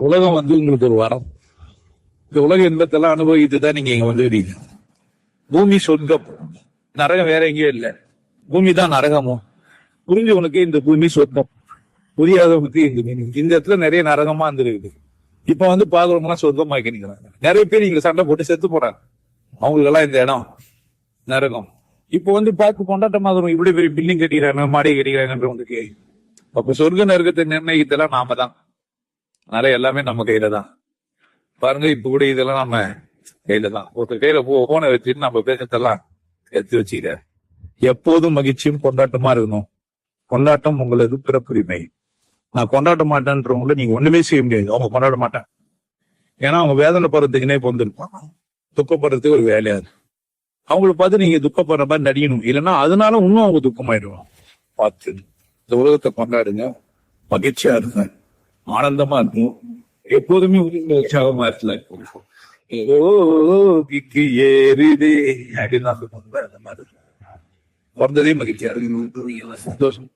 உலகம் வந்து உங்களுக்கு ஒரு வரம். இந்த உலக இன்பத்தெல்லாம் அனுபவித்துதான் நீங்க இங்க வந்துடுறீங்க. பூமி சொர்க்கம், நரகம் வேற எங்கேயும் இல்லை. பூமி தான் நரகமும். புரிஞ்சவனுக்கு இந்த பூமி சொர்க்கம், புரியாதவனுக்கு இந்த இடத்துல நிறைய நரகமா இருந்திருக்குது. இப்ப வந்து பாக்குறவங்க சொர்க்கமாக்கி நிக்கிறாங்க. நிறைய பேர் இங்க சண்டை போட்டு செத்து போறாங்க. அவங்களுக்கு எல்லாம் இந்த இடம் நரகம். இப்ப வந்து பார்த்து கொண்டாட்டமாக இப்படி பெரிய பில்டிங் கட்டிக்கிறாங்க, மாடி கட்டிக்கிறாங்கன்றவங்களுக்கு. அப்ப சொர்க்க நரகத்தை நிர்ணயித்தெல்லாம் நாம தான். அதனால எல்லாமே நம்ம கையில தான். பாருங்க, இப்ப கூட இதெல்லாம் நம்ம கையில தான். ஒருத்தர் கையில போனை வச்சுட்டு நம்ம பேசத்தெல்லாம் எடுத்து வச்சுக்கிற. எப்போதும் மகிழ்ச்சியும் கொண்டாட்டமா இருக்கணும். கொண்டாட்டம் உங்களது பிறப்புரிமை. நான் கொண்டாட மாட்டேன்றவங்கள நீங்க ஒண்ணுமே செய்ய முடியாது. அவங்க கொண்டாட மாட்டேன், ஏன்னா அவங்க வேதனை போறதுக்குன்னே பொந்திருப்பாங்க. துக்கப்படுறதுக்கு ஒரு வேலையாது. அவங்கள பார்த்து நீங்க துக்கப்படுற மாதிரி நடிக்கணும். இல்லைன்னா அதனால இன்னும் அவங்க துக்கமாயிடுவாங்க. பார்த்து இந்த உலகத்தை கொண்டாடுங்க, மகிழ்ச்சியா இருங்க, ஆனந்தமா இருக்கும். எப்போதுமே உற்சாகமா இருக்கல. ஏறிதே அப்படின்னு அந்த மாதிரி பிறந்ததே மகிழ்ச்சியா இருக்கு, சந்தோஷம்.